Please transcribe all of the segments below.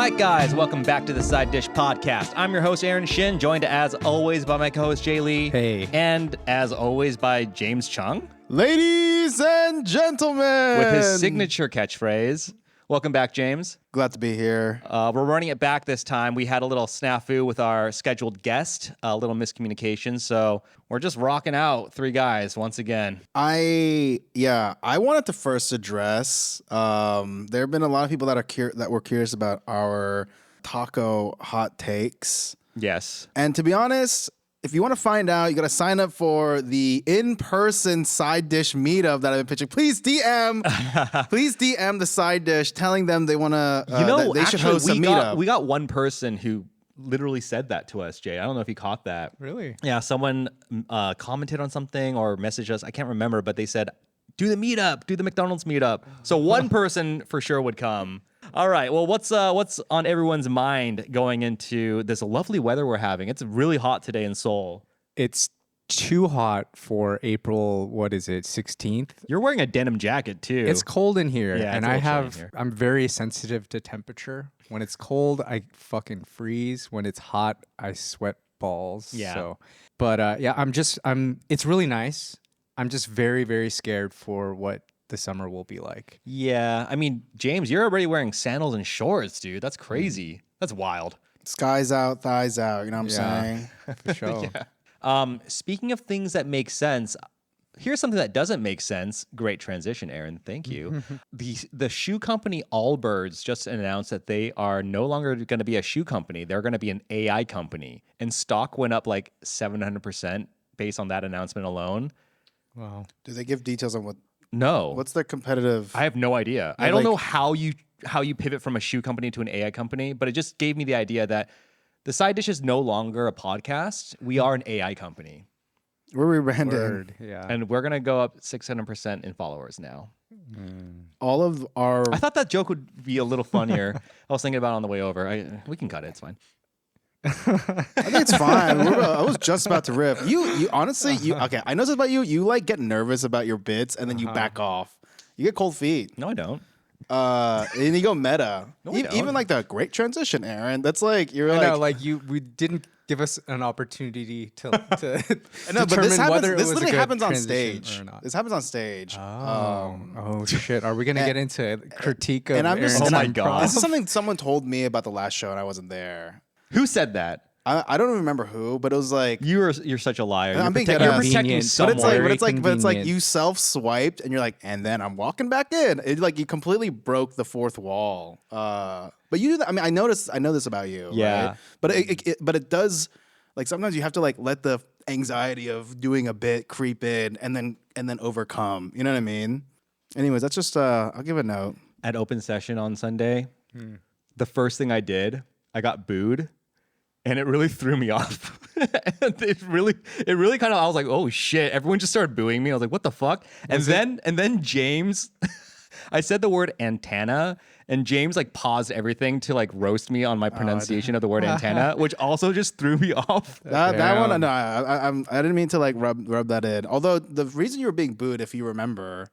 right, guys, welcome back to the Side Dish Podcast. I'm your host, Aaron Shin, joined as always by my co-host, Jay Lee. Hey. And as always by James Chung. Ladies and gentlemen. With his signature catchphrase. Welcome back, James. Glad to be here. We're running it back this time. We had a little snafu with our scheduled guest, a little miscommunication, so we're just rocking out three guys once again. I wanted to first address, there have been a lot of people that were curious about our taco hot takes. Yes. And to be honest, if you want to find out, you got to sign up for the in-person side dish meetup that I've been pitching. Please DM the side dish, telling them they want to. They should host a meetup. We got one person who literally said that to us, Jay. I don't know if you caught that. Really? Yeah, someone commented on something or messaged us. I can't remember, but they said, "Do the meetup, do the McDonald's meetup." So one person for sure would come. All right. Well, what's on everyone's mind going into this lovely weather we're having? It's really hot today in Seoul. It's too hot for April, 16th? You're wearing a denim jacket too. It's cold in here. Yeah, and it's I'm very sensitive to temperature. When it's cold, I fucking freeze. When it's hot, I sweat balls. Yeah. So, but it's really nice. I'm just very, very scared for what the summer will be like. Yeah. I mean, James, you're already wearing sandals and shorts, dude. That's crazy. That's wild. Skies out, thighs out. You know what I'm saying? For sure. Yeah. Speaking of things that make sense, here's something that doesn't make sense. Great transition, Aaron. Thank you. The shoe company Allbirds just announced that they are no longer going to be a shoe company. They're going to be an AI company. And stock went up like 700% based on that announcement alone. Wow. Do they give details on what? No. What's their competitive? I have no idea. I don't know how you pivot from a shoe company to an AI company, but it just gave me the idea that the Side Dish is no longer a podcast. We are an AI company. We're rebranded. Yeah. And we're going to go up 600% in followers now. All of our. I thought that joke would be a little funnier. I was thinking about it on the way over. We can cut it. It's fine. I think it's fine. I was just about to rip. You honestly, okay. I know this about you. You like get nervous about your bits and then you back off. You get cold feet. No, I don't. And you go meta. No, I don't. Even like the great transition, Aaron. That's like we didn't give us an opportunity to no, but this determine happens. whether it This was a literally good happens on transition stage. or not. This happens on stage. Oh shit! Are we gonna get into critique of and I'm just, Aaron's Oh my improv? God. This is something someone told me about the last show, and I wasn't there. Who said that? I don't remember who, but it was like You're such a liar. I'm being you're dead ass. protecting Convenient. someone. but it's like convenient. you self-swiped and you're like, and then I'm walking back in. It like you completely broke the fourth wall. But you do that. I mean, I know this about you. Yeah. Right? But it does, like, sometimes you have to like let the anxiety of doing a bit creep in and then overcome. You know what I mean? Anyways, that's just I'll give a note. At open session on Sunday, the first thing I did, I got booed. And it really threw me off. it really kind of, I was like, oh shit. Everyone just started booing me. I was like, what the fuck? And then James, I said the word antenna, and James like paused everything to like roast me on my pronunciation of the word antenna, which also just threw me off. That one, no, I didn't mean to like rub that in. Although the reason you were being booed, if you remember,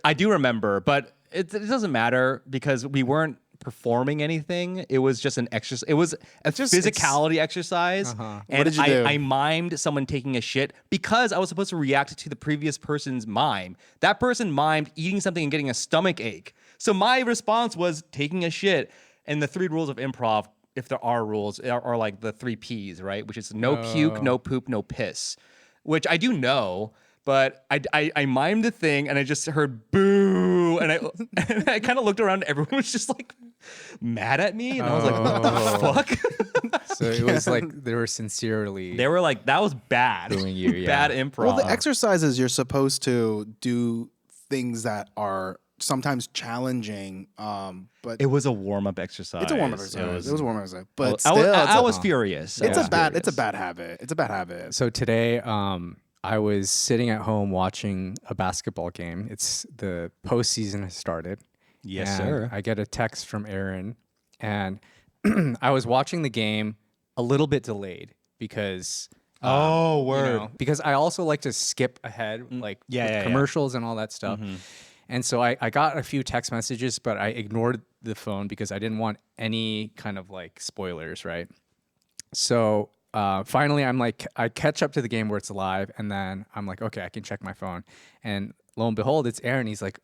I do remember, but it doesn't matter because we weren't performing anything. It was just an exercise. It was a physicality exercise. And what did you do? I mimed someone taking a shit because I was supposed to react to the previous person's mime. That person mimed eating something and getting a stomach ache. So my response was taking a shit. And the 3 rules of improv, if there are rules, are like the 3 Ps, right? Which is no puke, no poop, no piss. Which I do know. But I mimed the thing and I just heard boo, and I kind of looked around and everyone was just like mad at me, and I was like, what the fuck? So it was like they were sincerely. They were like, that was bad, booing you, yeah. bad improv. well, the exercises you're supposed to do things that are sometimes challenging, but it was a warm up exercise. it's a warm up exercise. It was a warm up exercise, but I still, I was furious. It's I was a bad furious. habit. It's a bad habit. So today, I was sitting at home watching a basketball game. It's the postseason has started. Yes, and sir. I get a text from Aaron, and I was watching the game a little bit delayed because because I also like to skip ahead, like with commercials and all that stuff. And so I got a few text messages, but I ignored the phone because I didn't want any kind of like spoilers, right? So finally, I'm like, I catch up to the game where it's live, and then I'm like, okay, I can check my phone, and lo and behold, it's Aaron. He's like,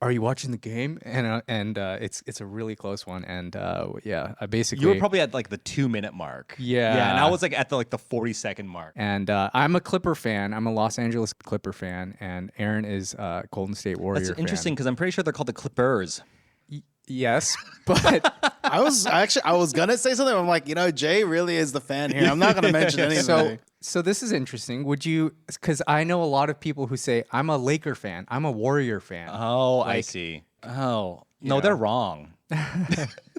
"Are you watching the game?" And it's a really close one, and yeah, I basically You were probably at like the 2-minute mark. Yeah. and I was like at the 40-second mark. And I'm a Clipper fan. I'm a Los Angeles Clipper fan, and Aaron is a Golden State Warrior That's interesting because I'm pretty sure they're called the Clippers. Yes, but I was gonna say something. I'm like, Jay really is the fan here. I'm not gonna mention anything. so this is interesting. Would you? Because I know a lot of people who say I'm a Laker fan. I'm a Warrior fan. Oh, I see. Oh, no, they're wrong.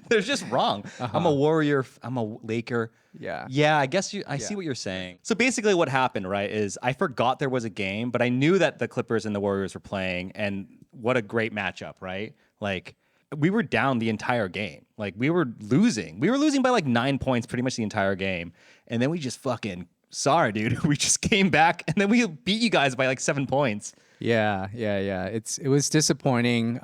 They're just wrong. I'm a Warrior. I'm a Laker. Yeah. Yeah, I guess I see what you're saying. So basically what happened, right, is I forgot there was a game, but I knew that the Clippers and the Warriors were playing, and what a great matchup, right? Like, we were down the entire game. Like, we were losing. We were losing by like 9 points pretty much the entire game. And then we just fucking, sorry, dude. We just came back, and then we beat you guys by like 7 points. Yeah. It was disappointing.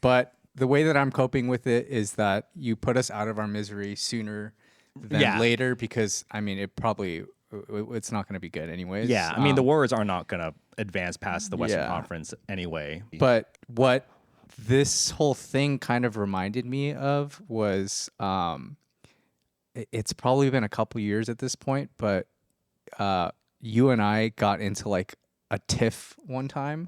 But the way that I'm coping with it is that you put us out of our misery sooner than later, because I mean, it's not going to be good anyways. Yeah, I mean, the Warriors are not going to advance past the Western Conference anyway. But what this whole thing kind of reminded me of was, it's probably been a couple years at this point, but you and I got into like a tiff one time.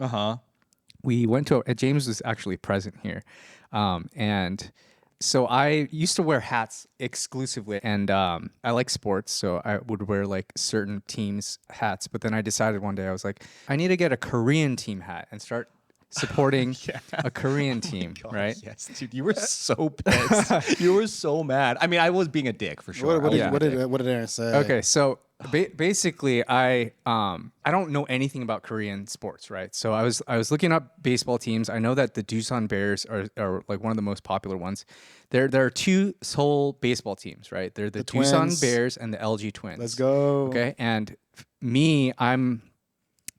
We went to James was actually present here, and so I used to wear hats exclusively, and I like sports, so I would wear like certain teams' hats. But then I decided one day, I was like, I need to get a Korean team hat and start supporting a Korean team, right? Yes, dude, you were so pissed. You were so mad. I mean, I was being a dick for sure. What did Aaron say? Okay, so basically, I don't know anything about Korean sports, right? So I was looking up baseball teams. I know that the Doosan Bears are like one of the most popular ones. There are two sole baseball teams, right? They're the Doosan Twins. Bears and the LG Twins. Let's go. Okay, and I'm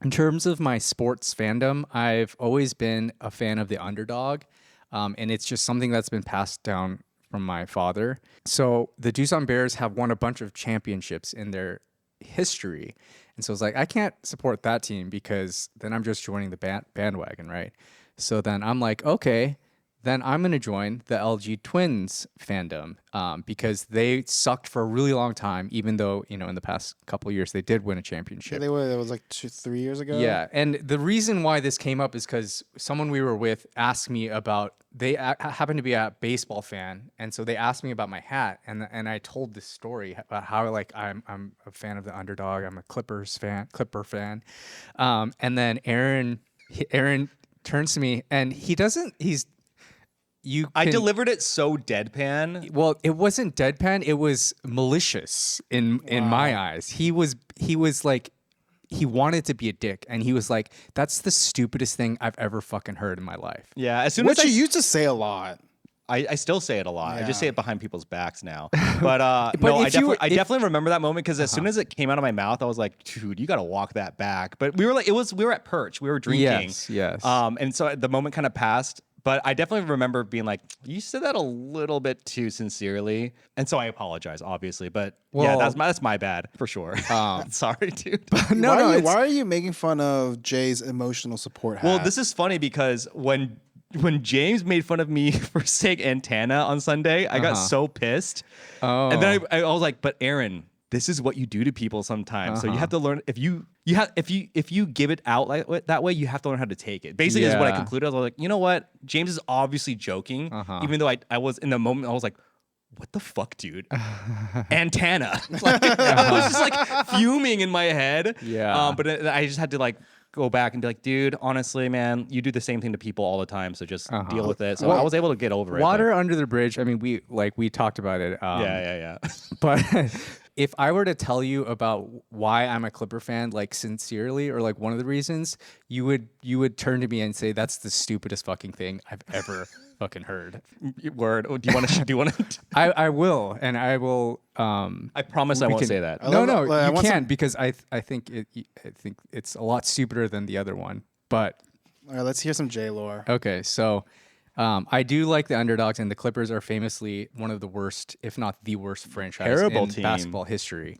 in terms of my sports fandom, I've always been a fan of the underdog, and it's just something that's been passed down from my father. So the Doosan Bears have won a bunch of championships in their history, and so it's like, I can't support that team because then I'm just joining the bandwagon, right? So then I'm like, okay, then I'm going to join the LG Twins fandom, because they sucked for a really long time, even though, in the past couple of years they did win a championship. Yeah, they were. It was like 3 years ago. Yeah, and the reason why this came up is because someone we were with asked me about, they happened to be a baseball fan, and so they asked me about my hat, and I told this story about how like I'm a fan of the underdog, I'm a Clipper fan, and then Aaron turns to me, and I delivered it so deadpan. Well, it wasn't deadpan. It was malicious in my eyes. He was like, he wanted to be a dick, and he was like, "That's the stupidest thing I've ever fucking heard in my life." Yeah, as soon Which as you used to say a lot. I still say it a lot. I just Yeah. say it behind people's backs now. But no, I definitely remember that moment because as soon as it came out of my mouth, I was like, dude, you got to walk that back. But we were at Perch. We were drinking. Yes. And so the moment kind of passed. But I definitely remember being like, you said that a little bit too sincerely. And so I apologize, obviously. But yeah, that's my bad for sure. Sorry, dude. Why are you making fun of Jay's emotional support hat? Well, this is funny because when James made fun of me for saying antenna on Sunday, I got so pissed. And then I was like, but Aaron, this is what you do to people sometimes. So you have to learn, if you give it out like that way, you have to learn how to take it. Basically, is what I concluded. I was like, you know what? James is obviously joking, even though I was in the moment, I was like, what the fuck, dude? Antenna. Like, I was just like fuming in my head. Yeah. But I just had to like go back and be like, dude, honestly, man, you do the same thing to people all the time, so just deal with it. So I was able to get over it. Water under the bridge. I mean, we talked about it. Yeah. But if I were to tell you about why I'm a Clipper fan, like sincerely, or like one of the reasons, you would turn to me and say, that's the stupidest fucking thing I've ever fucking heard. Word. Oh, do you want to? I will, and I will. I promise I won't say that. No, you can't, because I think it's a lot stupider than the other one. But all right, let's hear some J lore. okay, so I do like the underdogs, and the Clippers are famously one of the worst, if not the worst franchise Terrible in team. basketball history,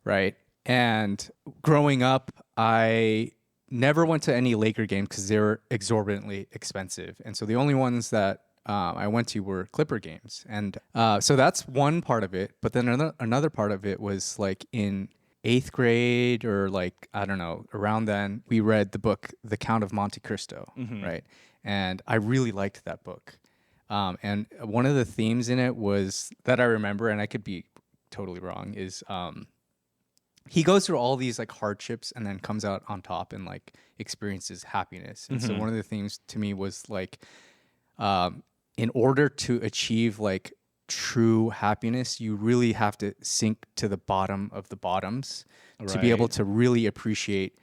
right? And growing up, I never went to any Laker games because they were exorbitantly expensive, and so the only ones that I went to were Clipper games, and so that's one part of it. But then another part of it was like in 8th grade or like I don't know, around then we read the book The Count of Monte Cristo, right? And I really liked that book. And one of the themes in it was that I remember, and I could be totally wrong, is he goes through all these like hardships and then comes out on top and like experiences happiness. And so one of the themes to me was like, in order to achieve like true happiness, you really have to sink to the bottom of the bottoms to be able Right. to really appreciate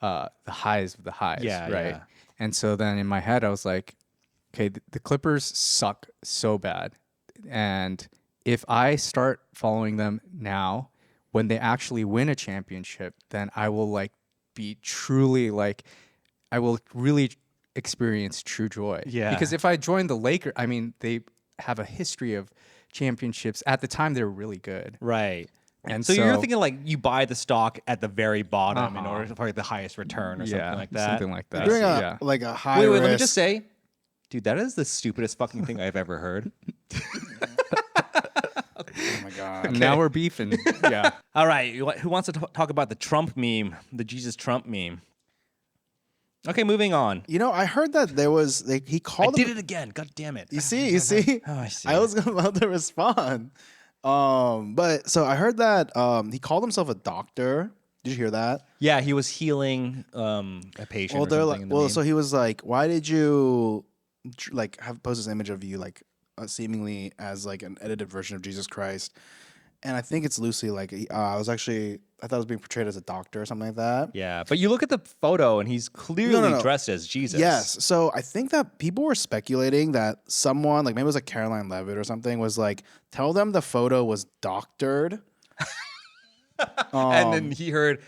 the highs of the highs. Yeah, right. yeah. And so then in my head, I was like, okay, the Clippers suck so bad. And if I start following them now, when they actually win a championship, then I will like be truly like, I will really experience true joy. Yeah. Because if I join the Lakers, I mean, they have a history of championships. At the time, they were really good. Right. And so you're thinking like you buy the stock at the very bottom in order for the highest return or something like that. Something like that. You're doing yeah. like a high Wait, risk. let me just say, dude, that is the stupidest fucking thing I've ever heard. Oh my god. Now we're beefing. Yeah. All right, who wants to talk about the Trump meme, the Jesus Trump meme? Okay, moving on. You know, I heard that there was he I called did him. it again. God damn it. You see. Oh, I see. I was about to respond. But so I heard that he called himself a doctor. Did you hear that? Yeah, he was healing a patient Well, or they're something. like, in the well, meme. so he was like, why did you like have post this image of you like seemingly as like an edited version of Jesus Christ? And I think it's loosely like I thought it was being portrayed as a doctor or something like that. Yeah, but you look at the photo and he's clearly No. dressed as Jesus. Yes. So I think that people were speculating that someone, like maybe it was like Caroline Levitt or something, was like, tell them the photo was doctored. And then he heard,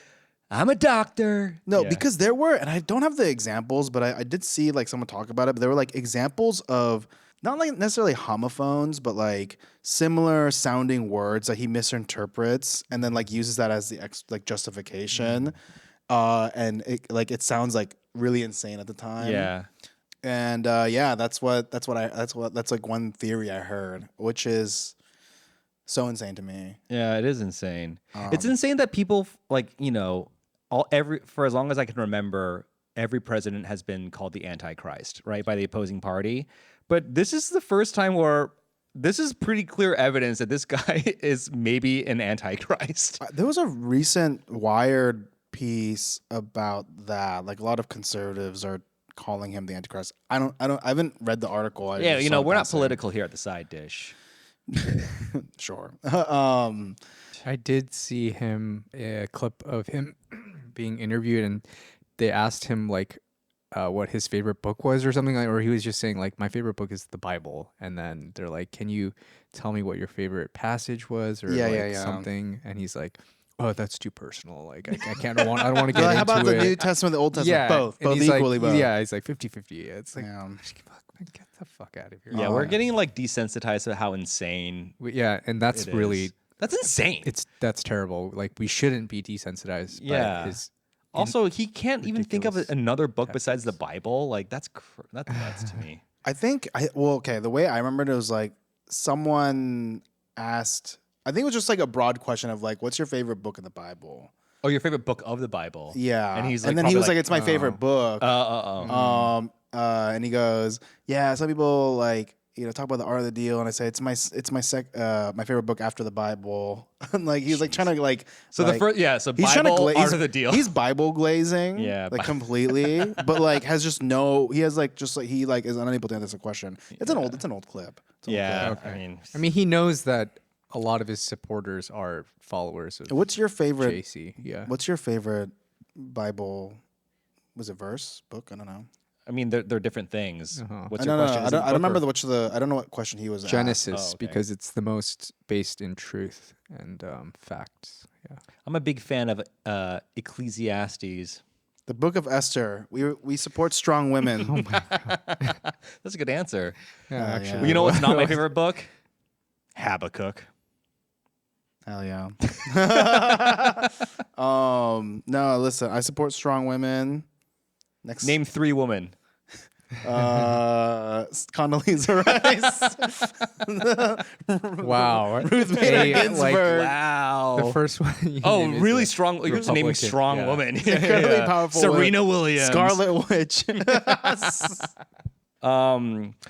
I'm a doctor. No, Yeah. because there were, and I don't have the examples, but I did see like someone talk about it, but there were like examples of not like necessarily homophones, but like similar sounding words that he misinterprets and then like uses that as the like justification. And it sounds like really insane at the time. Yeah. And that's like one theory I heard, which is so insane to me. Yeah, it is insane. It's insane that people like, for as long as I can remember, every president has been called the Antichrist, right, by the opposing party. But this is the first time where this is pretty clear evidence that this guy is maybe an Antichrist. There was a recent Wired piece about that. Like a lot of conservatives are calling him the Antichrist. I haven't read the article. I Yeah, just saw we're not passing. political here at the side dish. Sure. I did see a clip of him being interviewed, and they asked him like what his favorite book was or something like, or he was just saying like my favorite book is the Bible, and then they're like, can you tell me what your favorite passage was or something? And he's like, oh, that's too personal. Like I don't want to get into how about the it. New Testament, the Old Testament? Yeah, both and he's equally. like, both. Yeah, he's like 50-50. It's like, Yeah. get the fuck out of here. Yeah, we're getting like desensitized to how insane Yeah, and that's it really is. That's insane. that's terrible. Like we shouldn't be desensitized. Yeah. By his Also, he can't even think of ridiculous another book besides the Bible. Like that's nuts to me. I think the way I remembered it was like someone asked. I think it was just like a broad question of like, what's your favorite book in the Bible? Oh, your favorite book of the Bible? Yeah, And he's like, and then he probably was like, it's my favorite book. And he goes, yeah, some people like talk about the art of the deal, and I say it's my favorite book after the Bible. And like he's like trying to like So like, the first, so he's trying to Bible art of the deal. He's Bible glazing, Yeah, like completely, but like has just no. He has like just like he like is unable to answer the question. It's an old clip. It's an old Yeah, clip. I mean, he knows that a lot of his supporters are followers of What's your favorite? JC. Yeah. What's your favorite Bible? Was it verse book? I don't know. they're different things. What's No, your no, question? I Is it don't book remember or- I don't know what question he was asked. Genesis, Oh, okay. because it's the most based in truth and facts. Yeah. I'm a big fan of Ecclesiastes. The Book of Esther. We support strong women. Oh my God. That's a good answer. Yeah, Yeah. actually. Well, you know what's not my favorite book? Habakkuk. Hell yeah. No, listen. I support strong women. Next, Name 3 women. Condoleezza Rice. Wow. Ruth Bader Ginsburg. Wow. The first one. You Oh, named is really the strong. You're just naming Republican, strong yeah. women. Incredibly powerful Serena women. Williams. Scarlet Witch.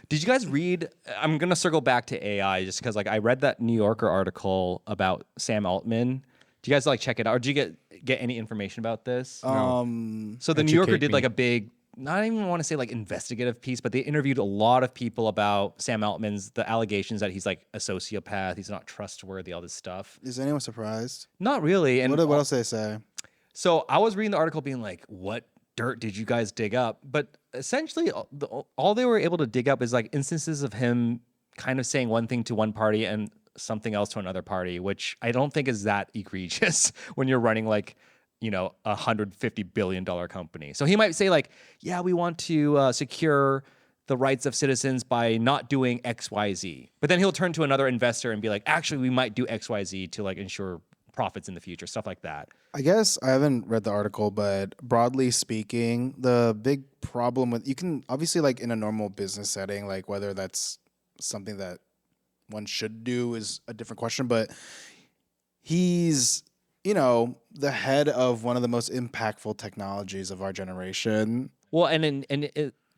Did you guys read? I'm gonna circle back to AI just because like I read that New Yorker article about Sam Altman. Do you guys like check it out, or did you get any information about this? So the New Yorker Educate did me. like a big, not even want to say like investigative piece, but they interviewed a lot of people about Sam Altman's the allegations that he's like a sociopath, he's not trustworthy, all this stuff. Is anyone surprised? Not really. And What else did they say? so I was reading the article being like, what dirt did you guys dig up? But essentially, all they were able to dig up is like instances of him kind of saying one thing to one party and something else to another party, which I don't think is that egregious when you're running like, you know, $150 billion company. So he might say like, yeah, we want to secure the rights of citizens by not doing X, Y, Z. But then he'll turn to another investor and be like, actually, we might do X, Y, Z to like ensure profits in the future, stuff like that. I guess I haven't read the article, but broadly speaking, the big problem with you can obviously like in a normal business setting, like whether that's something that one should do is a different question, but he's, you know, the head of one of the most impactful technologies of our generation. Well, I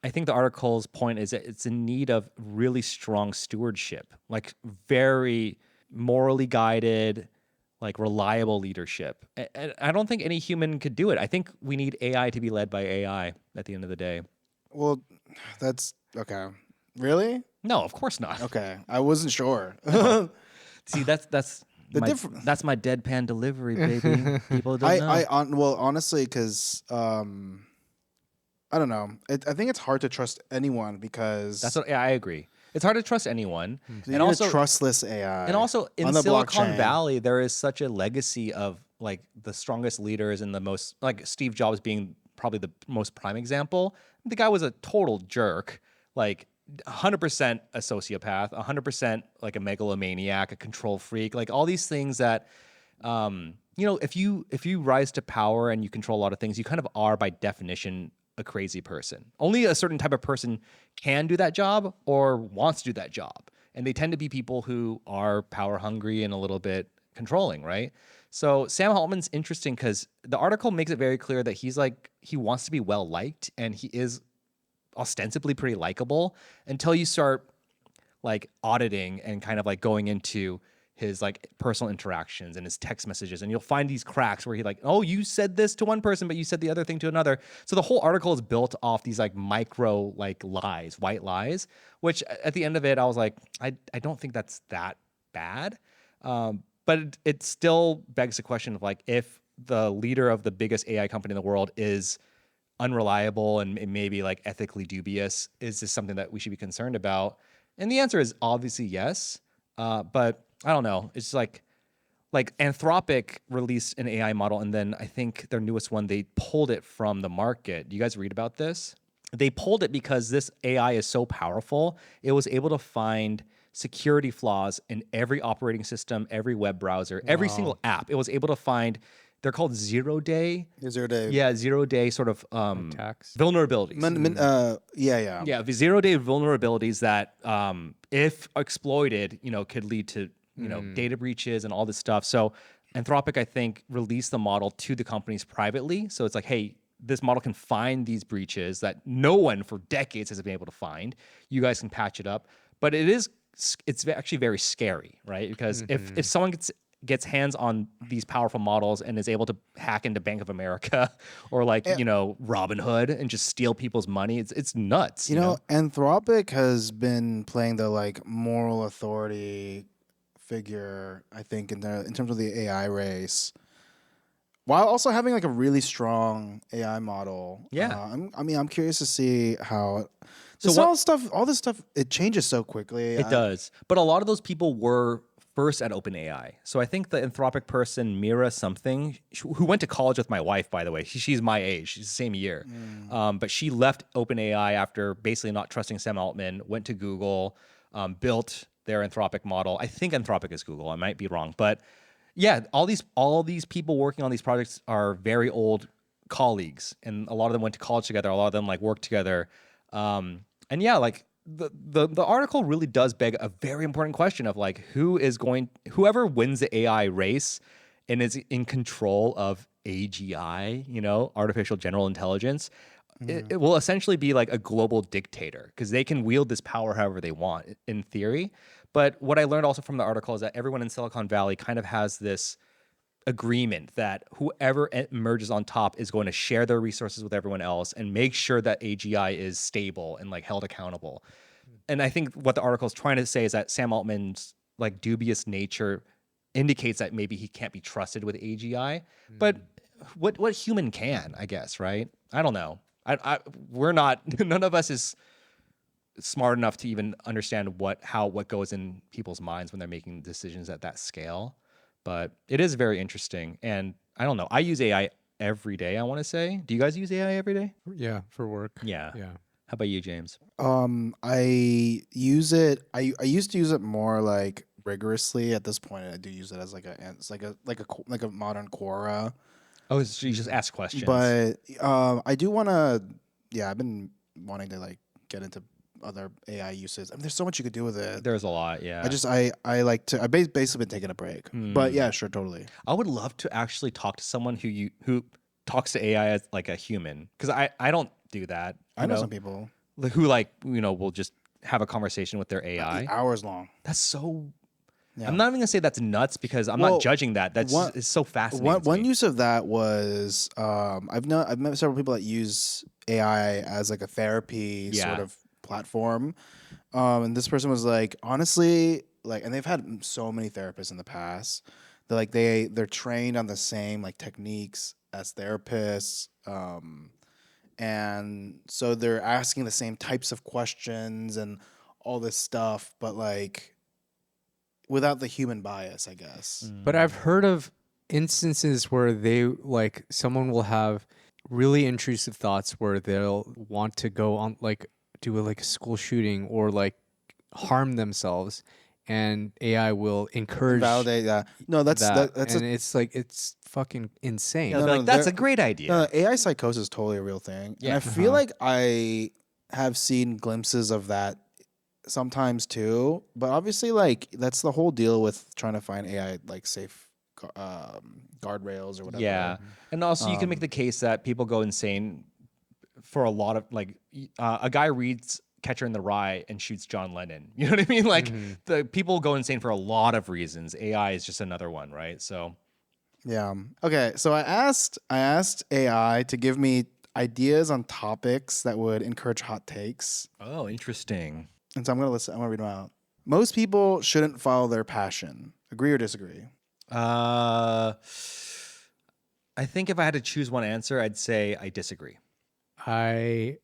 think the article's point is that it's in need of really strong stewardship, like very morally guided, like reliable leadership. And I don't think any human could do it. I think we need AI to be led by AI at the end of the day. Well, that's okay. Really? No, of course not. Okay. I wasn't sure. See, that's The my, different- that's my deadpan delivery, baby. People don't know. Well, honestly, because I don't know. I think it's hard to trust anyone because That's what yeah, I agree. It's hard to trust anyone. you're And also trustless AI. And also in on the Silicon blockchain. Valley, there is such a legacy of like the strongest leaders and the most like Steve Jobs being probably the most prime example. The guy was a total jerk, like 100% a sociopath, 100% like a megalomaniac, a control freak, like all these things that, you know, if you rise to power and you control a lot of things, you kind of are by definition a crazy person. Only a certain type of person can do that job or wants to do that job. And they tend to be people who are power hungry and a little bit controlling, right? So Sam Altman's interesting because the article makes it very clear that he's like, he wants to be well liked and he is ostensibly pretty likable until you start like auditing and kind of like going into his like personal interactions and his text messages, and you'll find these cracks where he like, oh, you said this to one person, but you said the other thing to another. So the whole article is built off these like micro like lies, white lies, which at the end of it, I was like, I don't think that's that bad. But it still begs the question of like, if the leader of the biggest AI company in the world is unreliable and maybe like ethically dubious, is this something that we should be concerned about? And the answer is obviously yes. But I don't know. It's like Anthropic released an AI model, and then I think their newest one, they pulled it from the market. Do you guys read about this? They pulled it because this AI is so powerful. It was able to find security flaws in every operating system, every web browser, every single app. It was able to find, they're called zero-day. 0 day. Yeah, zero-day sort of Attacks. vulnerabilities. Yeah. Yeah, the zero-day vulnerabilities that, if exploited, you know, could lead to, you know, data breaches and all this stuff. So Anthropic, I think, released the model to the companies privately. So it's like, hey, this model can find these breaches that no one for decades has been able to find. You guys can patch it up. But it's actually very scary, right? Because if someone gets hands on these powerful models and is able to hack into Bank of America or like, you know, Robinhood and just steal people's money, it's nuts. You know, Anthropic has been playing the like moral authority figure, I think, in terms of the AI race, while also having like a really strong AI model. Yeah. I'm curious to see how. So So all this stuff, it changes so quickly. It does. But a lot of those people were first at OpenAI. So I think the Anthropic person, Mira something, who went to college with my wife, by the way, she's my age, she's the same year. But she left OpenAI after basically not trusting Sam Altman, went to Google, built their Anthropic model. I think Anthropic is Google. I might be wrong. But yeah, all these people working on these projects are very old colleagues. And a lot of them went to college together. A lot of them like work together. And yeah, like the article really does beg a very important question of like whoever wins the AI race and is in control of AGI, artificial general intelligence, it will essentially be like a global dictator because they can wield this power however they want in theory. But what I learned also from the article is that everyone in Silicon Valley kind of has this agreement that whoever emerges on top is going to share their resources with everyone else and make sure that AGI is stable and like held accountable. And I think what the article is trying to say is that Sam Altman's like dubious nature indicates that maybe he can't be trusted with AGI. But what human can, I guess, right? I don't know. We're not. None of us is smart enough to even understand what goes in people's minds when they're making decisions at that scale. But it is very interesting. And I don't know. I use AI every day, I want to say. Do you guys use AI every day? Yeah, for work. Yeah. Yeah. How about you, James? I use it. I used to use it more like rigorously. At this point, I do use it as like a modern Quora. Oh, so you just ask questions. But I do want to. Yeah, I've been wanting to like get into other AI uses. I mean, there's so much you could do with it. There's a lot, yeah. I like to. I've basically been taking a break. But yeah, sure, totally. I would love to actually talk to someone who talks to AI as like a human, because I don't do that. I know some people who like will just have a conversation with their AI. Hours long. That's so. Yeah. I'm not even gonna say that's nuts because I'm not judging that. That's it's so fascinating. One use of that was I've met several people that use AI as like a therapy sort of platform, and this person was like, honestly, like, and they've had so many therapists in the past. They're like they're trained on the same like techniques as therapists, and so they're asking the same types of questions and all this stuff, but like without the human bias, I guess. But I've heard of instances where they like someone will have really intrusive thoughts where they'll want to go on like do like a school shooting or like harm themselves, and AI will encourage validate that. No, that's and it's fucking insane. Yeah, that's a great idea. No, AI psychosis is totally a real thing. Yeah. And I feel like I have seen glimpses of that sometimes too, but obviously like that's the whole deal with trying to find AI like safe guardrails or whatever. Yeah, and also you can make the case that people go insane for a lot of like a guy reads Catcher in the Rye and shoots John Lennon. You know what I mean? Like the people go insane for a lot of reasons. AI is just another one, right? So yeah. Okay, so I asked AI to give me ideas on topics that would encourage hot takes. Oh, interesting. And so I'm gonna read them out. Most people shouldn't follow their passion. Agree or disagree? I think if I had to choose one answer, I'd say I disagree. I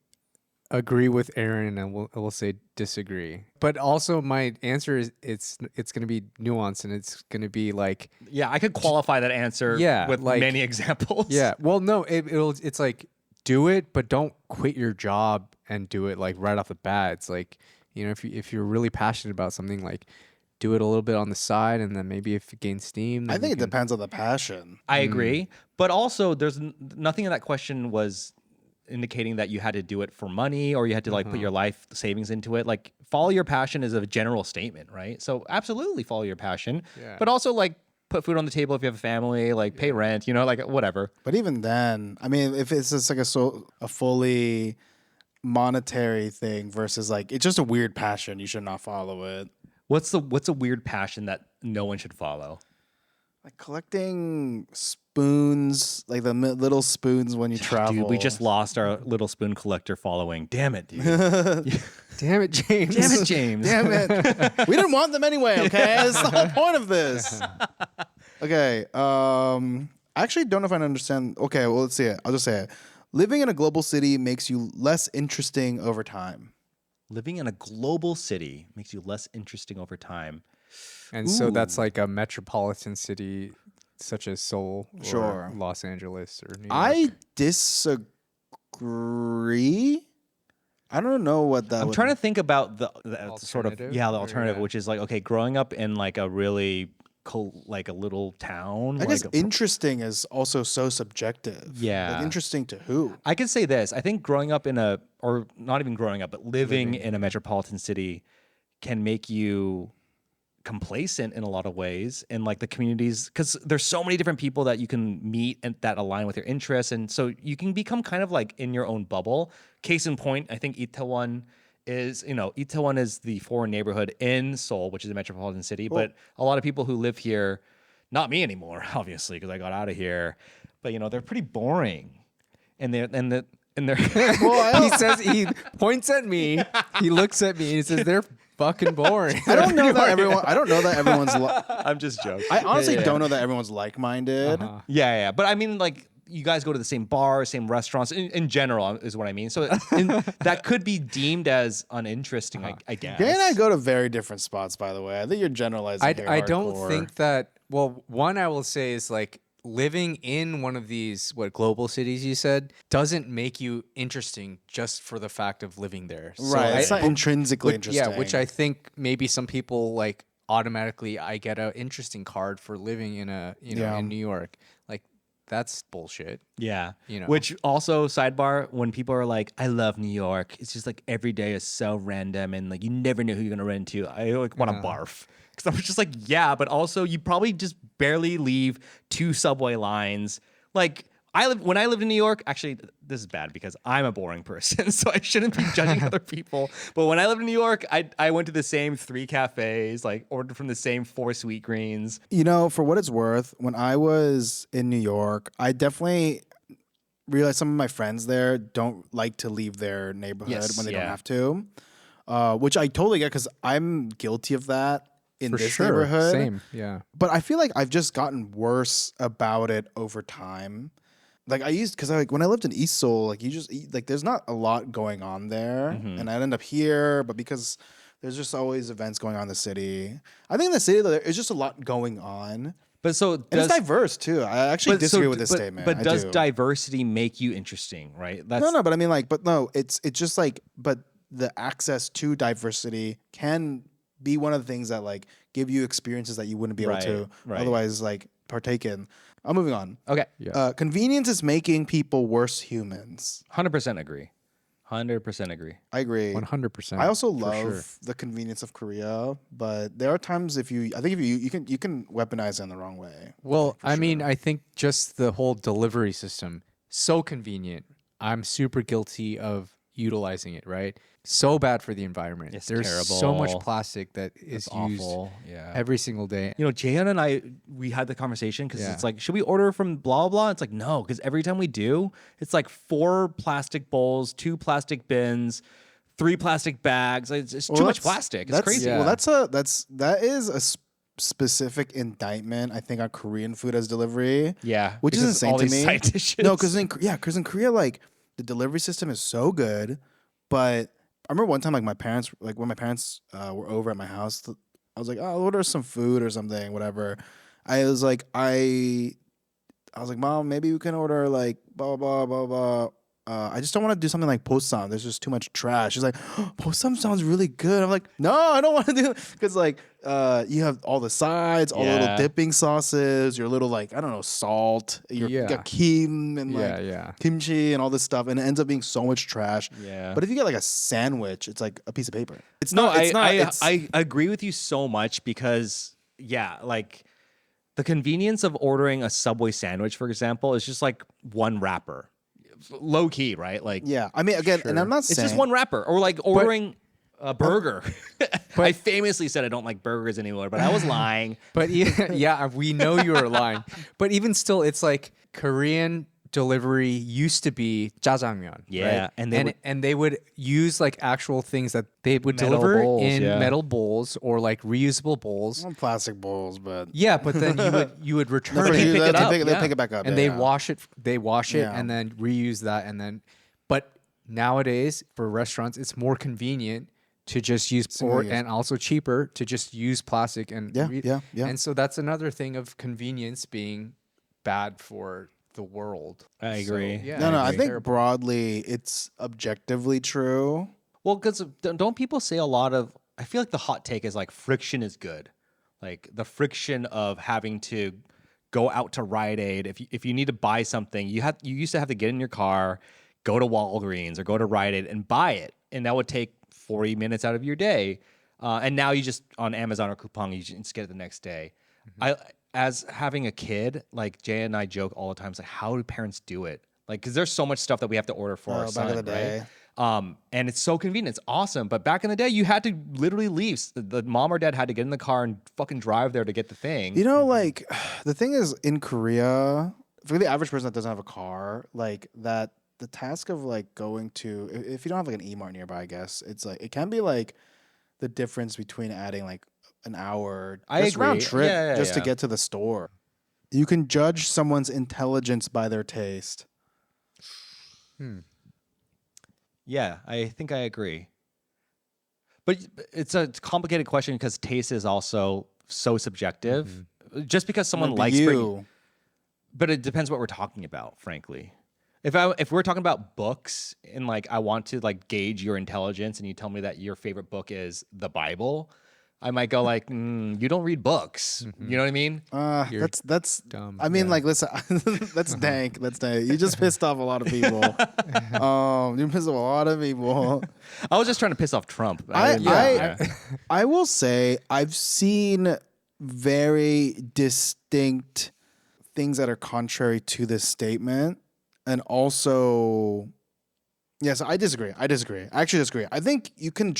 agree with Aaron, and I will say disagree. But also, my answer is it's going to be nuanced, and it's going to be like I could qualify that answer with like, many examples. Yeah, well, no, it's like do it, but don't quit your job and do it like right off the bat. It's like if you're really passionate about something, like do it a little bit on the side, and then maybe if it gains steam. I think it depends on the passion. I agree, but also there's nothing in that question was indicating that you had to do it for money or you had to like put your life savings into it. Like follow your passion is a general statement, right? So absolutely follow your passion, but also like put food on the table if you have a family, like pay rent, like whatever. But even then, I mean, if it's just like a fully monetary thing versus like it's just a weird passion, you should not follow it. What's a weird passion that no one should follow? Like collecting spoons, like the little spoons when you travel. Dude, we just lost our little spoon collector following. Damn it, dude. Damn it, James. Damn it, James. Damn it. We didn't want them anyway, okay? That's the whole point of this. Okay. I actually don't know if I understand. Okay, well, let's see it. I'll just say it. Living in a global city makes you less interesting over time. Living in a global city makes you less interesting over time. And so that's like a metropolitan city such as Seoul or Sure. Los Angeles or New York. I disagree. I don't know what that. I'm trying to think about the sort of Alternative? the Or, alternative, yeah. which is like, okay, growing up in like a really like a little town. I guess like interesting is also so subjective. Yeah. Like interesting to who? I can say this. I think growing up or not even growing up, but living in a metropolitan city can make you complacent in a lot of ways, and like the communities, because there's so many different people that you can meet and that align with your interests, and so you can become kind of like in your own bubble. Case in point, I think Itaewon is the foreign neighborhood in Seoul, which is a metropolitan city, but a lot of people who live here, not me anymore, obviously, because I got out of here, but they're pretty boring, and they're He says, he points at me, he looks at me, and he says, they're fucking boring. I don't know that everyone's. I'm just joking. I honestly don't know that everyone's like-minded. Yeah. But I mean, like, you guys go to the same bars, same restaurants, in general is what I mean. So that could be deemed as uninteresting, I guess. Jay and I go to very different spots, by the way. I think you're generalizing here I don't hardcore. think that, well, one I will say is like, living in one of these global cities you said doesn't make you interesting just for the fact of living there. Right, it's not intrinsically interesting. Yeah, which I think maybe some people like automatically I get an interesting card for living in in New York. Like that's bullshit. Yeah. You know. Which also, sidebar, when people are like, I love New York, it's just like every day is so random and like you never know who you're gonna run into. I like want to barf. Because I'm just like, yeah, but also you probably just barely leave 2 subway lines. Like when I lived in New York, actually, this is bad because I'm a boring person, so I shouldn't be judging other people. But when I lived in New York, I went to the same 3 cafes, like ordered from the same 4 sweet greens. For what it's worth, when I was in New York, I definitely realized some of my friends there don't like to leave their neighborhood when they don't have to, which I totally get because I'm guilty of that. In For this sure. neighborhood. Same, yeah. But I feel like I've just gotten worse about it over time. Like when I lived in East Seoul, like there's not a lot going on there. And I'd end up here, but because there's just always events going on in the city. I think in the city there's just a lot going on. But so And it's diverse too. I actually disagree with this statement. But I does do. diversity make you interesting, right? No, but I mean it's just like, but the access to diversity can be one of the things that like give you experiences that you wouldn't be able to otherwise like partake in. I'm moving on. Okay. Yeah. Convenience is making people worse humans. 100% agree. 100% agree. I agree. 100%. I also for love sure. the convenience of Korea, but there are times if you can weaponize it in the wrong way. Well, I mean, I think just the whole delivery system, so convenient. I'm super guilty of utilizing it, right? So bad for the environment. It's There's terrible. so much plastic that is It's used awful. Yeah. every single day. Jaehyun and I, we had the conversation because Yeah. it's like, should we order from blah, blah? It's like, no, because every time we do, it's like 4 plastic bowls, 2 plastic bins, 3 plastic bags. It's too much plastic. It's crazy. Yeah. Well, that is a specific indictment, I think, on Korean food as delivery. Yeah. Which is because insane all to these me. side dishes. No, because in Korea, like the delivery system is so good, but I remember one time, like when my parents were over at my house, I was like, oh, I'll order some food or something, whatever. I was like, Mom, maybe we can order like blah blah blah blah. I just don't want to do something like Possam. There's just too much trash. She's like, oh, Possam sounds really good. I'm like, no, I don't want to do it because like you have all the sides, all the little dipping sauces, your little like I don't know salt, you got kim and like kimchi and all this stuff, and it ends up being so much trash. Yeah. But if you get like a sandwich, it's like a piece of paper. It's No, not. It's not. I agree with you so much because, like the convenience of ordering a Subway sandwich, for example, is just like one wrapper. Low key, right? Like, yeah. I mean, again, and I'm not it's saying just one wrapper, or like ordering a burger. I famously said I don't like burgers anymore, but I was lying. But yeah, we know you were lying. But even still, it's like Korean delivery used to be jjajangmyeon. Yeah, right? and they would use like actual things that they would Metal deliver bowls, in yeah. metal bowls or like reusable bowls. Well, plastic bowls, but Yeah, but then you would return They'll it. pick it up, They'll pick it back up, and they wash it. They wash it Yeah. and then reuse that, and then. But nowadays for restaurants, it's more convenient to just use, and also cheaper to just use plastic. And Yeah. And so that's another thing of convenience being bad for the world. I agree. So, yeah, No, I agree. think broadly it's objectively true. Well, because don't people say a lot of? I feel like the hot take is like friction is good, like the friction of having to go out to Rite Aid. If you need to buy something, you used to have to get in your car, go to Walgreens or go to Rite Aid and buy it, and that would take 40 minutes out of your day. And now you just on Amazon or Coupang, you just get it the next day. As having a kid, like Jay and I joke all the time, it's like, how do parents do it? Like, because there's so much stuff that we have to order for our son, back in the day. right? And it's so convenient. It's awesome. But back in the day, you had to literally leave. The mom or dad had to get in the car and fucking drive there to get the thing. You know, like the thing is in Korea, for the average person that doesn't have a car, like that the task of like going to, if you don't have like an E-Mart nearby, I guess it's like, it can be like the difference between adding like an hour round trip to get to the store. You can judge someone's intelligence by their taste. Yeah, I think I agree. But it's a complicated question because taste is also so subjective. Just because someone likes but it depends what we're talking about, frankly. If we're talking about books and like I want to like gauge your intelligence and you tell me that your favorite book is the Bible, I might go like, you don't read books. You know what I mean? That's dumb. I mean, like, listen, that's dank. That's dank. You just pissed off a lot of people. You pissed off a lot of people. I was just trying to piss off Trump. I will say I've seen very distinct things that are contrary to this statement, and also, yes, I disagree. I actually disagree. I think you can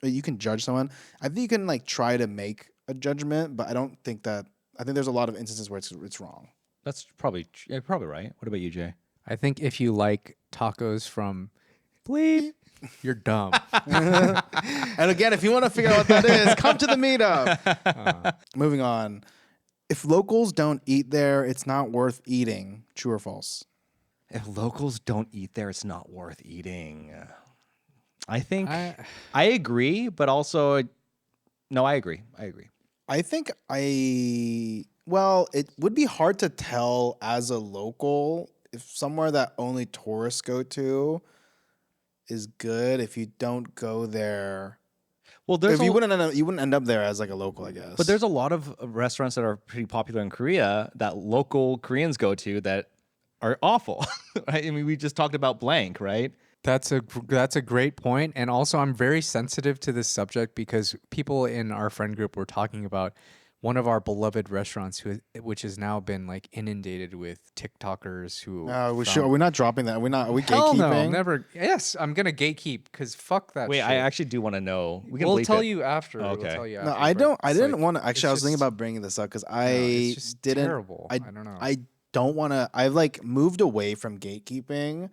you can judge someone. I think you can like try to make a judgment, but I don't think that. I think there's a lot of instances where it's wrong. That's probably right. What about you, Jay? I think if you like tacos from Bleep, you're dumb. And again, if you want to figure out what that is, come to the meetup. Moving on. If locals don't eat there, it's not worth eating. True or false? If locals don't eat there, it's not worth eating. I think I agree, but also no, I agree. I think it would be hard to tell as a local if somewhere that only tourists go to is good if you don't go there. Well, you wouldn't end up there as like a local, I guess. But there's a lot of restaurants that are pretty popular in Korea that local Koreans go to that are awful. Right? I mean, we just talked about blank, right? That's a great point. And also, I'm very sensitive to this subject because people in our friend group were talking about one of our beloved restaurants, which has now been like inundated with TikTokers who. We're not dropping that. Are we Hell gatekeeping? No, never. Yes, I'm gonna gatekeep because fuck that. Wait, shit. I actually do want to know. We'll tell you after. Okay. We'll tell you No, after, I don't. I didn't like, want to. Actually, I was just, thinking about bringing this up because it's just didn't. Terrible. I don't know. I don't want to. I've like moved away from gatekeeping,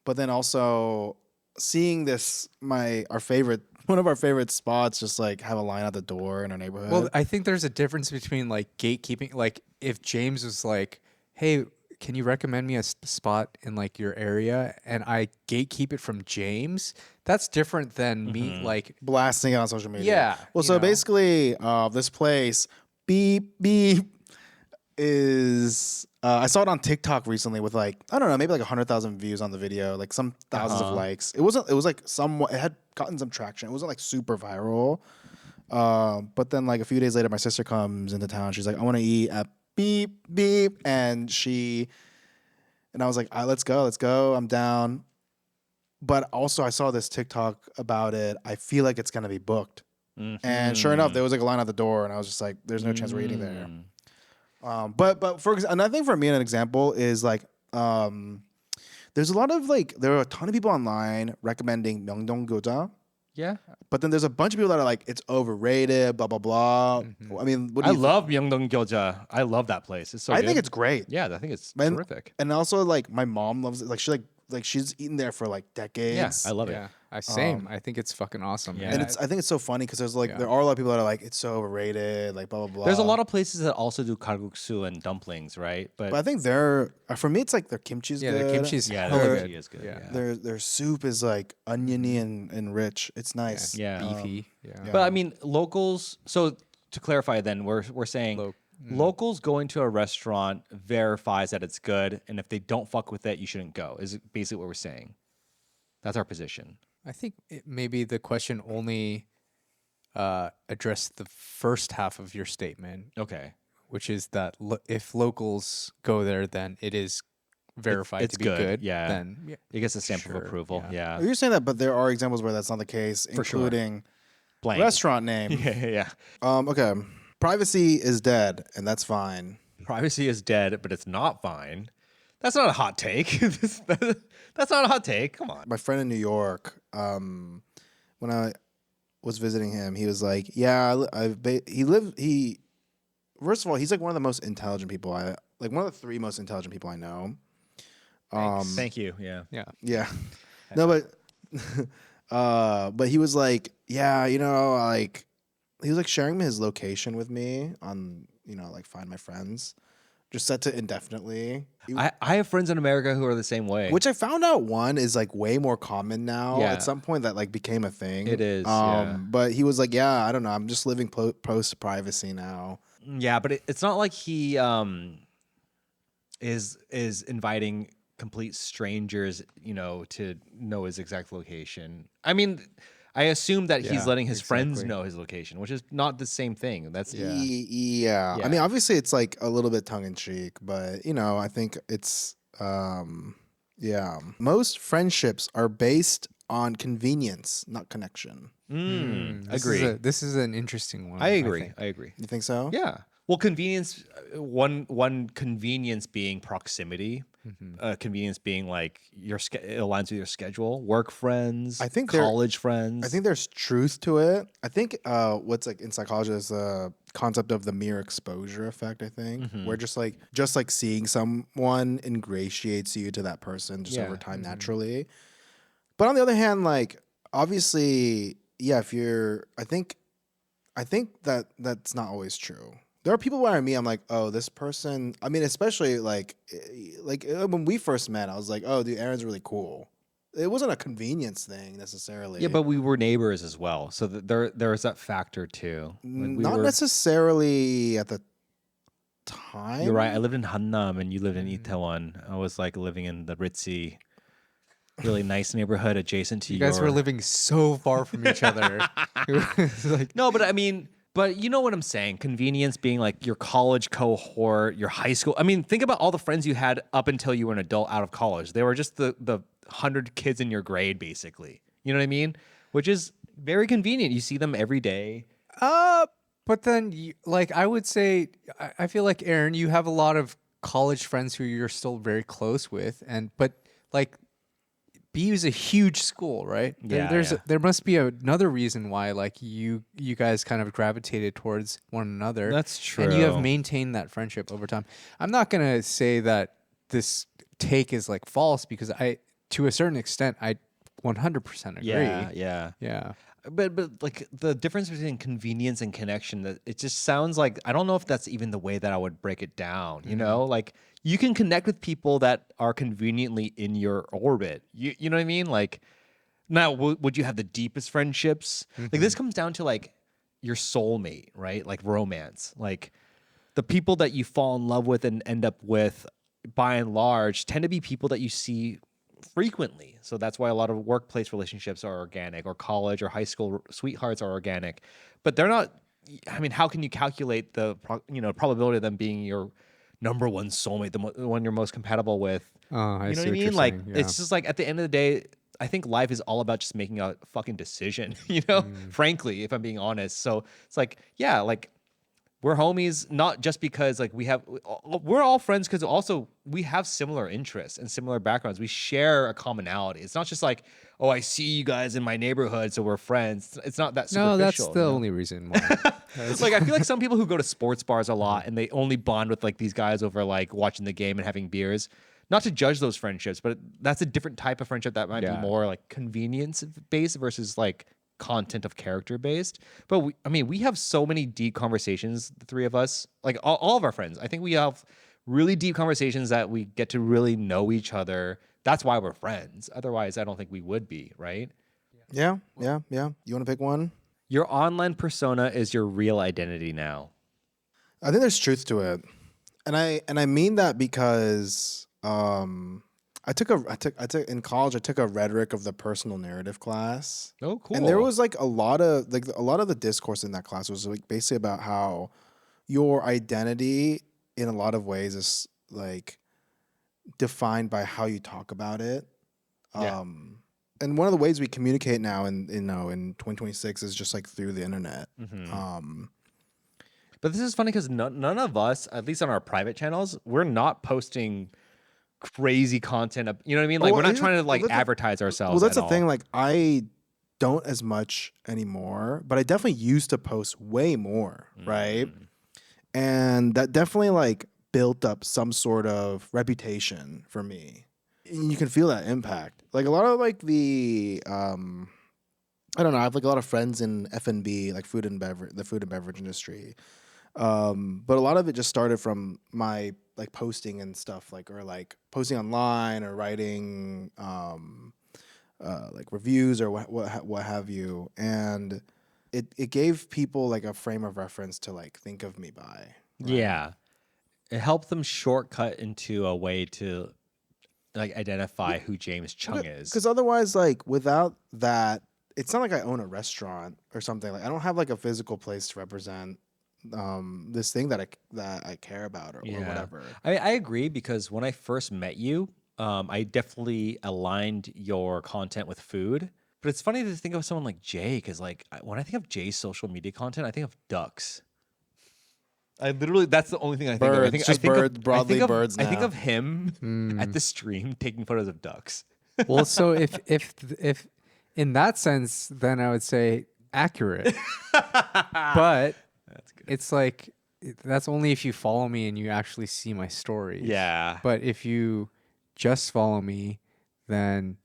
but then also seeing this, one of our favorite spots just like have a line at the door in our neighborhood. Well, I think there's a difference between like gatekeeping. Like if James was like, "Hey, can you recommend me a spot in like your area?" and I gatekeep it from James, that's different than me like blasting it on social media. Yeah. Well, so basically, this place, beep beep, is I saw it on TikTok recently with like, I don't know, maybe like 100,000 views on the video, like some thousands of likes. It was like somewhat, it had gotten some traction. It wasn't like super viral. But then like a few days later, my sister comes into town. She's like, I want to eat at beep beep. And I was like, let's go. I'm down. But also I saw this TikTok about it. I feel like it's going to be booked. And sure enough, there was like a line at the door and I was just like, there's no chance we're eating there. But for example, and I think for me an example is like there's a lot of like there are a ton of people online recommending Myeongdong Gyoza. Yeah. But then there's a bunch of people that are like it's overrated, blah blah blah. I mean, I love Myeongdong Gyoza. I love that place. It's so good. I think it's great. Yeah, I think it's terrific. And also like my mom loves it. Like she like like she's eaten there for like decades. Yeah, I love it. Yeah, same. I think it's fucking awesome. Yeah. And I think it's so funny because there's like there are a lot of people that are like it's so overrated, like blah blah blah. There's a lot of places that also do kalguksu and dumplings, right? But I think for me it's like their kimchi's good. their kimchi's yeah, hella their good. kimchi is good. Yeah. Yeah. Their soup is like oniony and rich. It's nice. Yeah. Beefy. Yeah. yeah. But I mean, locals. So to clarify, then we're saying locals going to a restaurant verifies that it's good, and if they don't fuck with it, you shouldn't go. Is basically what we're saying. That's our position. I think maybe the question only addressed the first half of your statement, Okay. which is that if locals go there, then it is verified it's to be good, good. yeah. Then It gets a stamp Sure, of approval. yeah. You're saying that, but there are examples where that's not the case, For sure. including Blank. restaurant name. Yeah. Okay. Privacy is dead, and that's fine. Privacy is dead, but it's not fine. That's not a hot take. That's not a hot take. Come on. My friend in New York, when I was visiting him, he was like, "Yeah, he first of all, he's like one of the most intelligent people one of the 3 most intelligent people I know." Thank you. Yeah. yeah, Yeah. No, but he was like, yeah, like he was like sharing his location with me on, like Find My Friends, just set to indefinitely. I have friends in America who are the same way. Which I found out is like way more common now. Yeah. At some point that like became a thing. It is, yeah. But he was like, yeah, I don't know. I'm just living post privacy now. Yeah, but it's not like he is inviting complete strangers, to know his exact location. I mean, I assume that he's Yeah, letting his friends exactly. know his location, which is not the same thing. That's Yeah. I mean, obviously it's like a little bit tongue in cheek, but I think it's yeah. Most friendships are based on convenience, not connection. agree. This is an interesting one. I agree. think. I agree. You think so? Yeah. Well, convenience. One convenience being proximity. Convenience being like it aligns with your schedule. Work friends. I think college friends. I think there's truth to it. I think what's like in psychology is the concept of the mere exposure effect. I think where just like seeing someone ingratiates you to that person just over time naturally. But on the other hand, like obviously, yeah, if you're, I think that that's not always true. There are people where I meet, I'm like, oh, this person. I mean, especially like when we first met, I was like, oh, dude, Aaron's really cool. It wasn't a convenience thing necessarily. Yeah, but we were neighbors as well, so there is that factor too. Like, Not necessarily at the time. You're right. I lived in Hannam and you lived in Itaewon. I was like living in the ritzy, really nice neighborhood adjacent to You guys were living so far from each other. It was like, No, but I mean, but you know what I'm saying? Convenience being like your college cohort, your high school. I mean, think about all the friends you had up until you were an adult out of college. They were just the 100 kids in your grade, basically. You know what I mean? Which is very convenient. You see them every day. but then like I would say, I feel like Aaron, you have a lot of college friends who you're still very close with, but like BU is a huge school, right? Yeah, There must be another reason why like you guys kind of gravitated towards one another. That's true. And you have maintained that friendship over time. I'm not gonna say that this take is like false because to a certain extent, I 100% agree. Yeah. But like the difference between convenience and connection, that it just sounds like I don't know if that's even the way that I would break it down. You know, like you can connect with people that are conveniently in your orbit. You know what I mean? Like now, would you have the deepest friendships? Like this comes down to like your soulmate, right? Like romance, like the people that you fall in love with and end up with, by and large, tend to be people that you see frequently. So that's why a lot of workplace relationships are organic, or college or high school sweethearts are organic, but they're not. I mean, how can you calculate the probability of them being your number one soulmate, the one you're most compatible with? I You know see what I what mean? you're Like saying, yeah. it's just like at the end of the day, I think life is all about just making a fucking decision. Frankly, if I'm being honest. So it's like, yeah, like we're homies, not just because like we're all friends because also we have similar interests and similar backgrounds. We share a commonality. It's not just like, oh, I see you guys in my neighborhood, so we're friends. It's not that superficial. No, that's the you know? only reason why. Like I feel like some people who go to sports bars a lot and they only bond with like these guys over like watching the game and having beers. not to judge those friendships, but that's a different type of friendship that might be Yeah. more like convenience based versus like content of character based. But we have so many deep conversations, the three of us, like all of our friends. I think we have really deep conversations that we get to really know each other. That's why we're friends. Otherwise, I don't think we would be, right? Yeah. You want to pick one? Your online persona is your real identity now. I think there's truth to it, and I mean that because I took in college. I took a rhetoric of the personal narrative class. Oh, cool. And there was like a lot of the discourse in that class was like basically about how your identity in a lot of ways is like defined by how you talk about it. Yeah. And one of the ways we communicate now in 2026 is just like through the internet. But this is funny because none of us, at least on our private channels, we're not posting crazy content. You know what I mean? Like, we're not trying to like advertise ourselves. Well, that's at the all. thing. Like, I don't as much anymore, but I definitely used to post way more, right? And that definitely like built up some sort of reputation for me. And you can feel that impact. Like a lot of like the I don't know. I have like a lot of friends in F&B, like the food and beverage industry. But a lot of it just started from my like posting and stuff, like or like posting online or writing like reviews or what have you, and it gave people like a frame of reference to like think of me by. Right? Yeah. It helped them shortcut into a way to like identify who James Chung is. Because otherwise, like without that, it's not like I own a restaurant or something. Like I don't have like a physical place to represent this thing that I care about or whatever. I agree because when I first met you, I definitely aligned your content with food. But it's funny to think of someone like Jay because like when I think of Jay's social media content, I think of ducks. That's the only thing I think of. Birds, just birds, broadly birds I think now. of him at the stream taking photos of ducks. Well, so if in that sense, then I would say accurate. But That's good. it's like that's only if you follow me and you actually see my stories. Yeah. But if you just follow me, then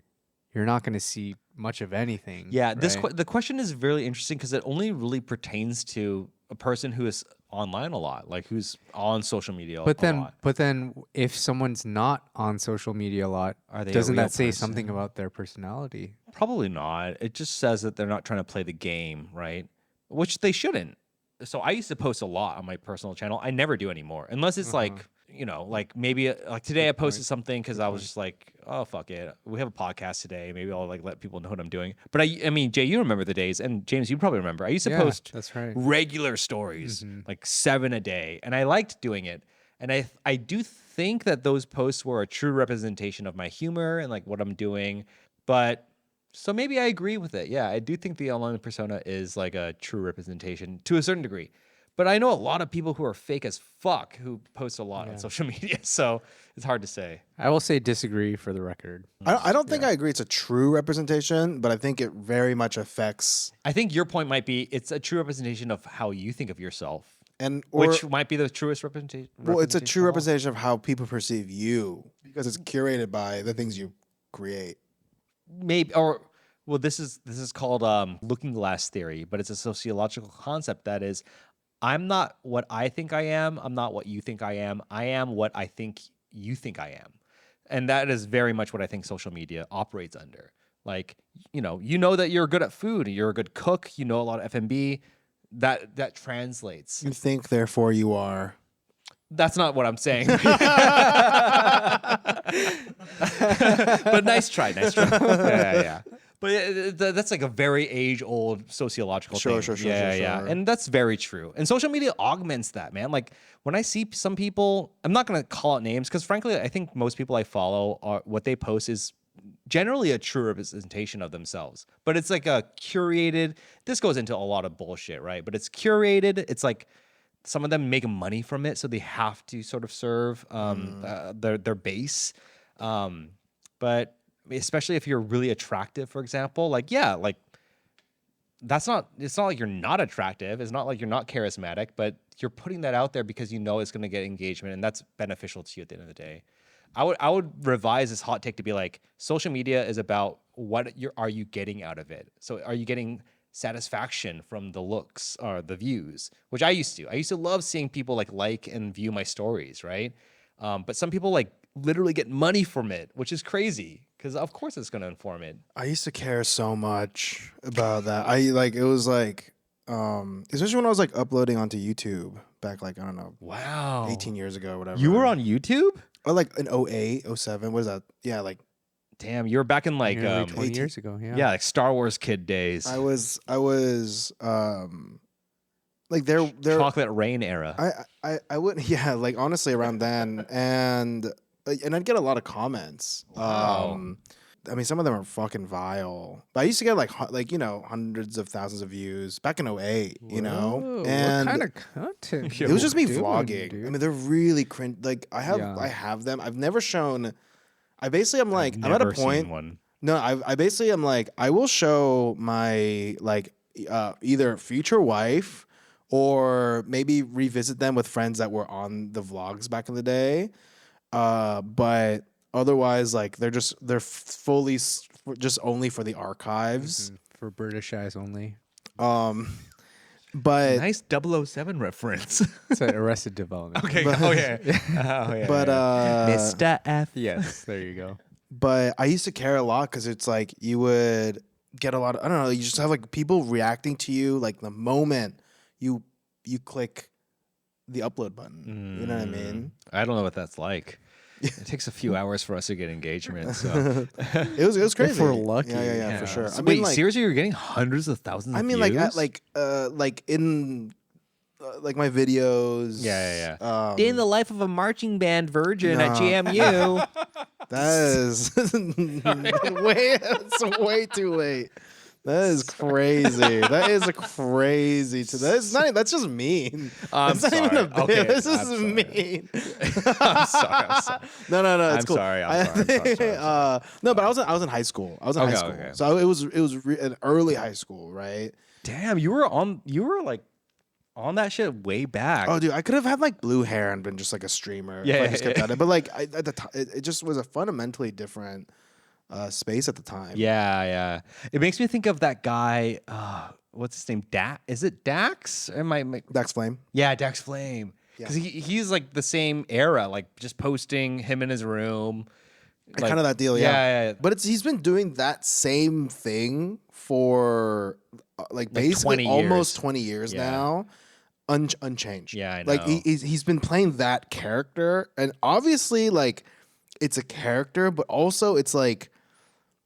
you're not going to see much of anything. Yeah, right? the question is really interesting because it only really pertains to a person who is online a lot, like who's on social media a lot. But then if someone's not on social media a lot, Are they a doesn't real that say person? something about their personality? Probably not. It just says that they're not trying to play the game, right? Which they shouldn't. So I used to post a lot on my personal channel. I never do anymore, unless it's like, you know, like maybe like today I posted something because I was just like, oh fuck it, we have a podcast today. Maybe I'll like let people know what I'm doing. But I mean, Jay, you remember the days, and James, you probably remember. I used to Yeah, post that's right. regular stories, like 7 a day, and I liked doing it. And I do think that those posts were a true representation of my humor and like what I'm doing. But so maybe I agree with it. Yeah, I do think the online persona is like a true representation to a certain degree. But I know a lot of people who are fake as fuck who post a lot on social media. So it's hard to say. I will say disagree for the record. I don't think I agree it's a true representation, but I think it very much affects I think your point might be it's a true representation of how you think of yourself, or which might be the truest representation. well, it's a true of all. representation of how people perceive you because it's curated by the things you create. Maybe or well, this is called looking glass theory, but it's a sociological concept that is, I'm not what I think I am. I'm not what you think I am. I am what I think you think I am. And that is very much what I think social media operates under. Like, you know that you're good at food, you're a good cook, you know a lot of F&B, that translates. You think, therefore, you are. That's not what I'm saying. But nice try. Yeah. But that's like a very age-old sociological thing. Sure. Yeah. And that's very true. And social media augments that, man. Like when I see some people, I'm not going to call out names because frankly, I think most people I follow what they post is generally a true representation of themselves. But it's like a curated, this goes into a lot of bullshit, right? But it's curated. It's like some of them make money from it, so they have to sort of serve their base. But especially if you're really attractive, for example, like it's not like you're not attractive. It's not like you're not charismatic, but you're putting that out there because you know it's going to get engagement and that's beneficial to you at the end of the day. I would revise this hot take to be like, social media is about are you getting out of it? So are you getting satisfaction from the looks or the views, which I used to. I used to love seeing people like and view my stories, right? But some people like literally get money from it, which is crazy because of course it's going to inform it. I used to care so much about that. It was like, especially when I was like uploading onto YouTube back like, I don't know, Wow. 18 years ago or whatever. You were on YouTube? Or like in 08, 07. What is that? Yeah, like. Damn, you were back in like Nearly 20 years ago. Yeah. yeah, like Star Wars kid days. I was like there Chocolate Rain era. I would like honestly around then and I'd get a lot of comments. Wow. I mean some of them are fucking vile. But I used to get like hundreds of thousands of views back in 08, you know. Whoa, And what kind of content? it was just me doing, vlogging. dude? I mean they're really cringe. Like I have them. I've never shown I'm like I'm at a Never seen point. one. No, I basically am like I will show my like either future wife or maybe revisit them with friends that were on the vlogs back in the day. But otherwise, like they're fully just only for the archives. For British eyes only. But Nice 007 reference. It's an Arrested Development. Okay. Oh yeah. but Mr. F. Yes, there you go. But I used to care a lot because it's like you would get a lot of, I don't know, you just have like people reacting to you like the moment you click the upload button. You know what I mean? I don't know what that's like. It takes a few hours for us to get engagement. So It was crazy. If we're lucky. Yeah, for sure. So I wait, mean, like, seriously, you're getting hundreds of thousands. I of mean, views? like in like my videos. Yeah. Day in the life of a marching band virgin at No. GMU. That is it's way too late. That is crazy. That is a crazy. That's just mean. I'm That's not even a sorry. bit. Okay, This is I'm sorry. mean. I'm sorry. No. It's I'm cool. sorry, I'm sorry. No, but I was in high school. I was in high school. Okay. So it was an early high school, right? Damn, you were like on that shit way back. Oh, dude, I could have had like blue hair and been just like a streamer. Yeah, if I yeah, just kept yeah. at it. But like at the time, it just was a fundamentally different space at the time. Yeah. It makes me think of that guy. What's his name? Is it Dax? Am I? Dax Flame. Yeah, Dax Flame. Because he's like the same era, like just posting him in his room. Like, Kind of that deal, yeah. Yeah. But he's been doing that same thing for like basically 20 almost years. 20 years Yeah. now, unchanged. Yeah, I Like know. he's been playing that character, and obviously like it's a character, but also it's like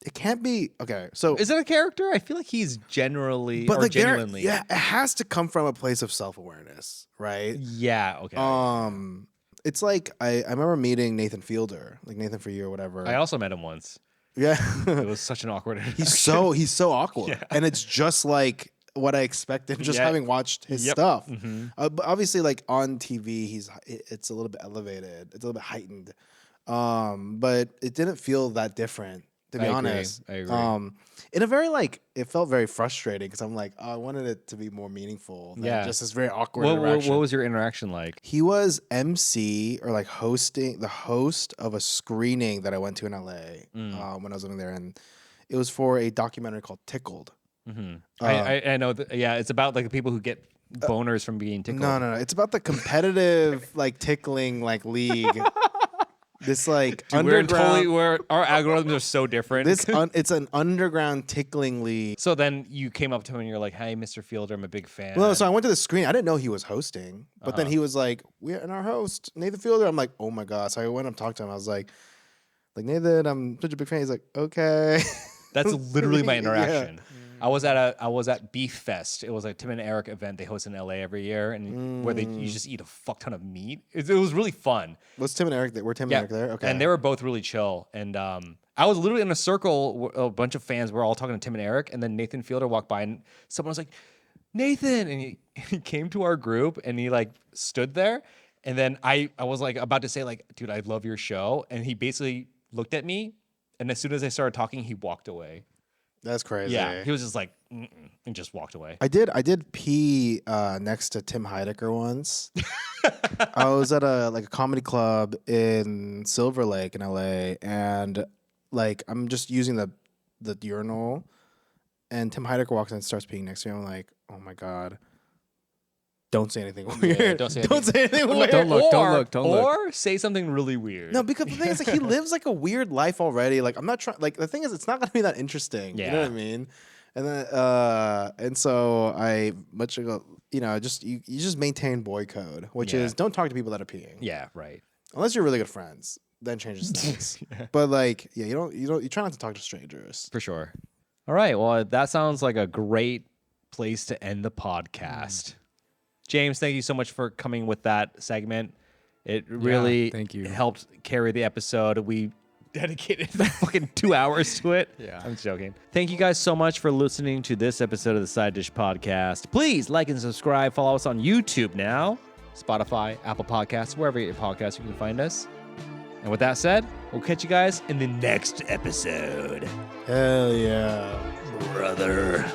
it can't be okay. So Is it a character? I feel like he's generally or like genuinely. yeah, it has to come from a place of self-awareness, right? Yeah. Okay. It's like I remember meeting Nathan Fielder, like Nathan for You or whatever. I also met him once. Yeah. It was such an awkward introduction. he's so awkward, Yeah. and it's just like what I expected just Yeah. having watched his Yep. stuff. Mhm. But obviously, like on TV, it's a little bit elevated, it's a little bit heightened, but it didn't feel that different, to be I agree. honest. I agree. In a very like it felt very frustrating because I'm like, oh, I wanted it to be more meaningful than Yeah. just this very awkward What interaction. was your interaction like? He was MC or like the host of a screening that I went to in LA when I was living there, and it was for a documentary called Tickled. I know. Yeah, it's about like the people who get boners from being tickled. No. It's about the competitive like tickling like league. This like Dude, underground. our algorithms are so different. It's an underground tickling league. So then you came up to him and you're like, "Hey, Mr. Fielder, I'm a big fan." Well, so I went to the screen. I didn't know he was hosting, but then he was like, "We're in our host, Nathan Fielder." I'm like, "Oh my god!" So I went and talked to him. I was like Nathan, I'm such a big fan. He's like, "Okay." That's literally my Yeah. interaction. I was at Beef Fest. It was a Tim and Eric event they host in LA every year, and where you just eat a fuck ton of meat. It was really fun. Was Tim and Eric there? Were Tim and Eric there? Okay. And they were both really chill. And I was literally in a circle, a bunch of fans were all talking to Tim and Eric, and then Nathan Fielder walked by, and someone was like, "Nathan," and he came to our group, and he like stood there, and then I was like about to say like, "Dude, I love your show," and he basically looked at me, and as soon as I started talking, he walked away. That's crazy. Yeah, he was just like, "Mm-mm," and just walked away. I did pee next to Tim Heidecker once. I was at a comedy club in Silver Lake in LA, and like I'm just using the urinal, and Tim Heidecker walks in and starts peeing next to me. I'm like, oh my god. Don't say anything weird. Yeah, don't say anything weird. Don't look. Or say something really weird. No, because the thing is, like, he lives like a weird life already. Like, I'm not trying. Like, the thing is, it's not gonna be that interesting. You know Yeah. what I mean? And then, and so I much ago, just you just maintain boy code, which Yeah. is don't talk to people that are peeing. Yeah, right. Unless you're really good friends, then changes things. But like, yeah, you try not to talk to strangers. For sure. All right. Well, that sounds like a great place to end the podcast. James, thank you so much for coming with that segment. It really thank you. helped carry the episode. We dedicated fucking 2 hours to it. Yeah. I'm joking. Thank you guys so much for listening to this episode of the Side Dish Podcast. Please like and subscribe. Follow us on YouTube now, Spotify, Apple Podcasts, wherever you get your podcasts, you can find us. And with that said, we'll catch you guys in the next episode. Hell yeah. Brother.